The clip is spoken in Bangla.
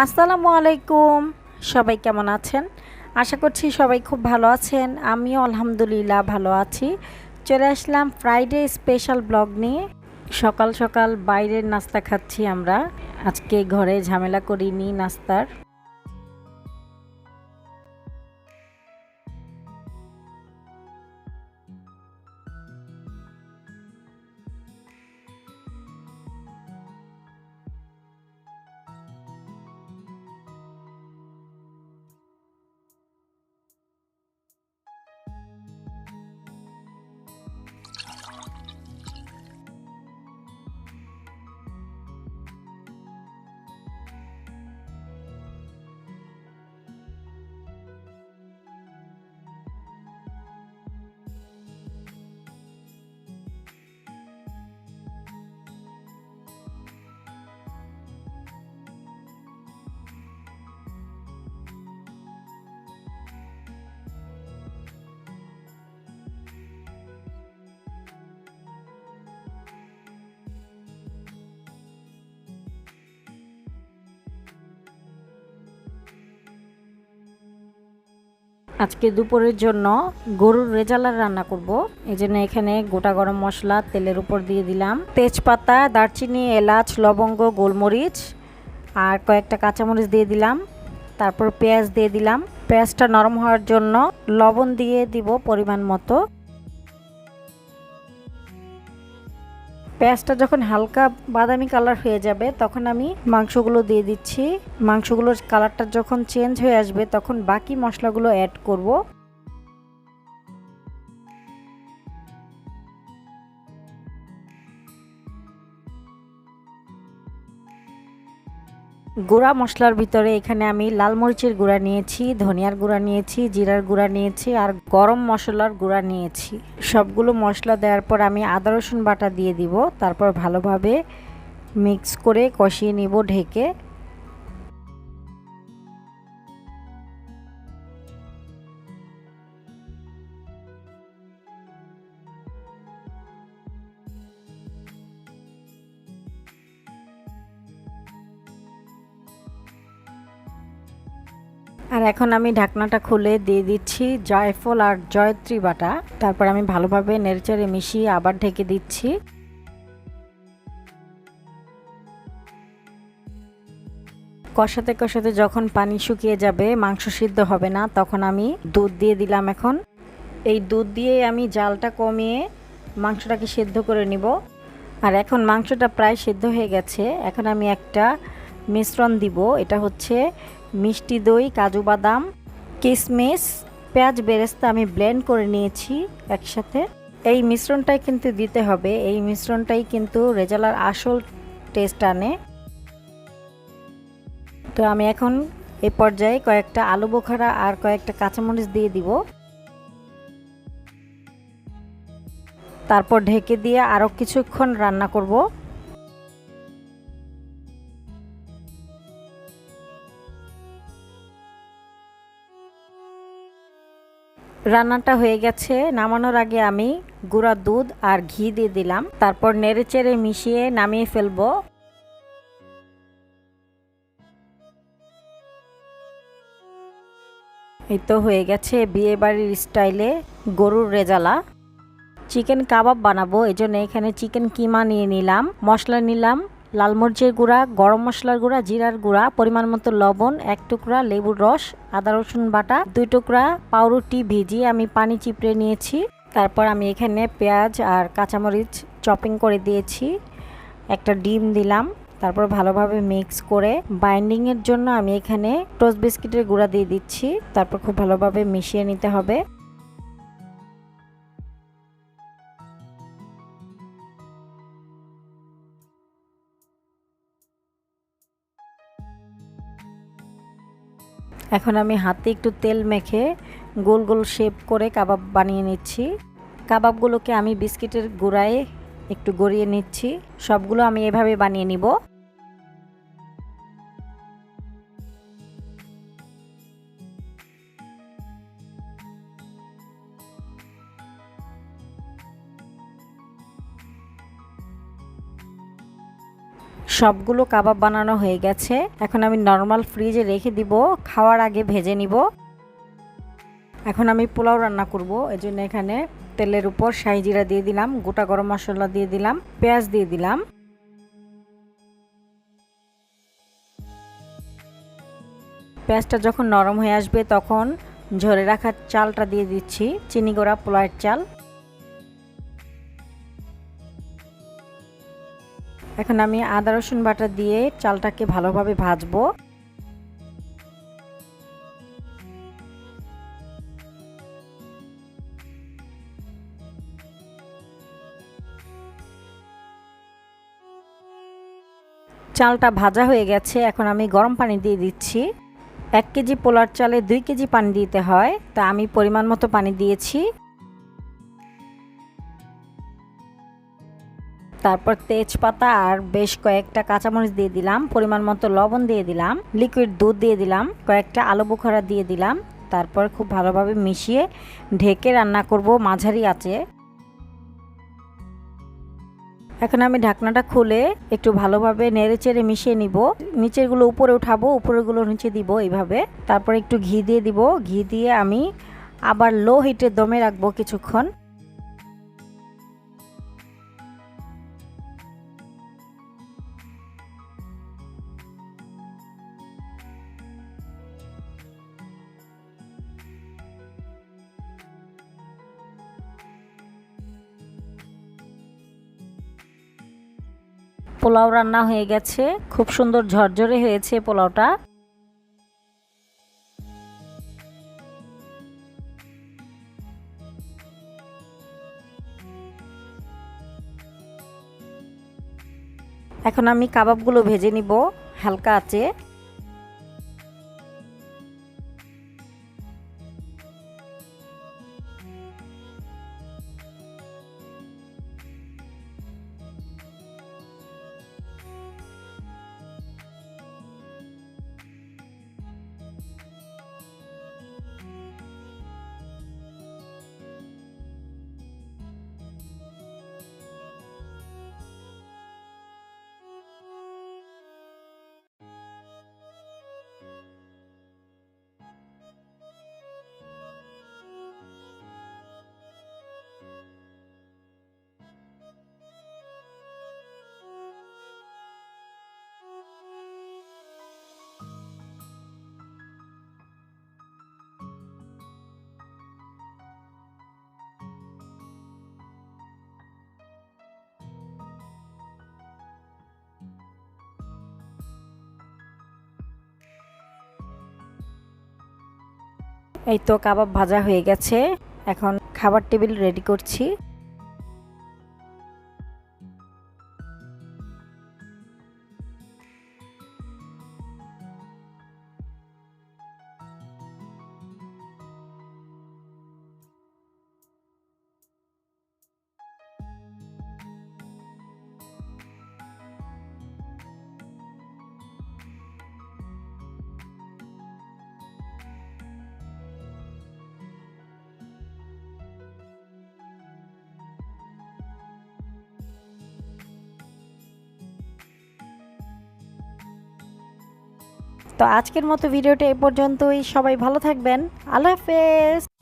আসসালামু আলাইকুম। সবাই কেমন আছেন? আশা করছি সবাই খুব ভালো আছেন। আমিও আলহামদুলিল্লাহ ভালো আছি। চলে আসলাম ফ্রাইডে স্পেশাল ব্লগ নিয়ে। সকাল সকাল বাইরের নাস্তা খাচ্ছি আমরা। আজকে ঘরে ঝামেলা করিনি নাস্তার। আজকে দুপুরের জন্য গরুর রেজালার রান্না করব। এজন্য এখানে গোটা গরম মশলা তেলের উপর দিয়ে দিলাম, তেজপাতা, দারচিনি, এলাচ, লবঙ্গ, গোলমরিচ আর কয়েকটা কাঁচামরিচ দিয়ে দিলাম। তারপর পেঁয়াজ দিয়ে দিলাম। পেঁয়াজটা নরম হওয়ার জন্য লবণ দিয়ে দিব পরিমাণ মতো। পেঁয়াজটা যখন হালকা বাদামি কালার হয়ে যাবে তখন আমি মাংসগুলো দিয়ে দিচ্ছি। মাংসগুলোর কালারটা যখন চেঞ্জ হয়ে আসবে তখন বাকি মশলাগুলো অ্যাড করব। গুঁড়া মশলার ভিতরে এখানে আমি লাল মরিচের গুঁড়া নিয়েছি, ধনিয়ার গুঁড়া নিয়েছি, জিরার গুঁড়া নিয়েছি আর গরম মশলার গুঁড়া নিয়েছি। সবগুলো মশলা দেওয়ার পর আমি আদা রসুন বাটা দিয়ে দিব। তারপর ভালোভাবে মিক্স করে কষিয়ে নিব ঢেকে। আর এখন আমি ঢাকনাটা খুলে দিয়ে দিচ্ছি জায়ফল আর জয়ত্রী বাটা। তারপর আমি ভালোভাবে নেড়েচেড়ে মিশিয়ে আবার ঢেকে দিচ্ছি। কষাতে কষাতে যখন পানি শুকিয়ে যাবে, মাংস সিদ্ধ হবে না, তখন আমি দুধ দিয়ে দিলাম। এখন এই দুধ দিয়ে আমি জালটা কমিয়ে মাংসটাকে সিদ্ধ করে নিব। আর এখন মাংসটা প্রায় সিদ্ধ হয়ে গেছে। এখন আমি একটা মিশ্রণ দিব। এটা হচ্ছে মিষ্টি দই, কাজু বাদাম, কিশমিশ, পেঁয়াজ বেরেস্তা আমি ব্লেন্ড করে নিয়েছি একসাথে। এই মিশ্রণটাই কিন্তু দিতে হবে। এই মিশ্রণটাই কিন্তু রেজালার আসল টেস্ট আনে। তো আমি এখন এই পর্যায়ে কয়েকটা আলু বোখারা আর কয়েকটা কাঁচামরিচ দিয়ে দিব। তারপর ঢেকে দিয়ে আরও কিছুক্ষণ রান্না করব। রান্নাটা হয়ে গেছে। নামানোর আগে আমি গুঁড়া দুধ আর ঘি দিয়ে দিলাম। তারপর নেড়েচেড়ে মিশিয়ে নামিয়ে ফেলবো। এই তো হয়ে গেছে বিয়ে বাড়ির স্টাইলে গরুর রেজালা। চিকেন কাবাব বানাবো, এজন্য এখানে চিকেন কিমা নিয়ে নিলাম। মশলা নিলাম লাল মরিচের গুঁড়া, গরম মশলার গুঁড়া, জিরার গুঁড়া, পরিমাণ মতো লবণ, এক টুকরা লেবুর রস, আদা রসুন বাটা, 2 টুকরা পাউরুটি ভিজিয়ে আমি পানি চিপড়ে নিয়েছি। তারপর আমি এখানে পেঁয়াজ আর কাঁচামরিচ চপিং করে দিয়েছি। একটা ডিম দিলাম। তারপর ভালোভাবে মিক্স করে বাইন্ডিংয়ের জন্য আমি এখানে টোস্ট বিস্কিটের গুঁড়া দিয়ে দিচ্ছি। তারপর খুব ভালোভাবে মিশিয়ে নিতে হবে। এখন আমি হাতে একটু তেল মেখে গোল গোল শেপ করে কাবাব বানিয়ে নিচ্ছি। কাবাবগুলোকে আমি বিস্কিটের গুঁড়ায় একটু গড়িয়ে নিচ্ছি। সবগুলো আমি এভাবে বানিয়ে নিব। সবগুলো কাবাব বানানো হয়ে গেছে। এখন আমি নরমাল ফ্রিজে রেখে দিব, খাওয়ার আগে ভেজে নিব। এখন আমি পোলাও রান্না করব, এজন্য এখানে তেলের উপর শাহি জিরা দিয়ে দিলাম, গোটা গরম মশলা দিয়ে দিলাম, পেঁয়াজ দিয়ে দিলাম। পেঁয়াজটা যখন নরম হয়ে আসবে তখন ঝরে রাখা চালটা দিয়ে দিচ্ছি, চিনি গুঁড়া পোলাওয়ের চাল। এখন আমি আদা রসুন বাটা দিয়ে চালটাকে ভালোভাবে ভাজবো। চালটা ভাজা হয়ে গেছে, এখন আমি গরম পানি দিয়ে দিচ্ছি। 1 কেজি পোলার চালে 2 কেজি পানি দিতে হয়, তা আমি পরিমাণ মতো পানি দিয়েছি। তারপর তেজপাতা আর বেশ কয়েকটা কাঁচামরিচ দিয়ে দিলাম, পরিমাণ মতো লবণ দিয়ে দিলাম, লিকুইড দুধ দিয়ে দিলাম, কয়েকটা আলু বোখরা দিয়ে দিলাম। তারপর খুব ভালোভাবে মিশিয়ে ঢেকে রান্না করব মাঝারি আঁচে। এখন আমি ঢাকনাটা খুলে একটু ভালোভাবে নেড়েচেড়ে মিশিয়ে নিব। নিচেরগুলো উপরে উঠাবো, উপরেরগুলো নিচে দিব এইভাবে। তারপর একটু ঘি দিয়ে দিব, ঘি দিয়ে আমি আবার লো হিটে দমে রাখবো কিছুক্ষণ। পোলাও রান্না হয়ে গেছে, খুব সুন্দর ঝরঝরে হয়েছে পোলাওটা। এখন আমি কাবাবগুলো ভেজে নিব হালকা আঁচে। এই তো কাবাব ভাজা হয়ে গেছে, এখন খাবার টেবিল রেডি করছি। তো আজকের মতো ভিডিওটা এই পর্যন্তই। সবাই ভালো থাকবেন। আল্লাহ হাফেজ।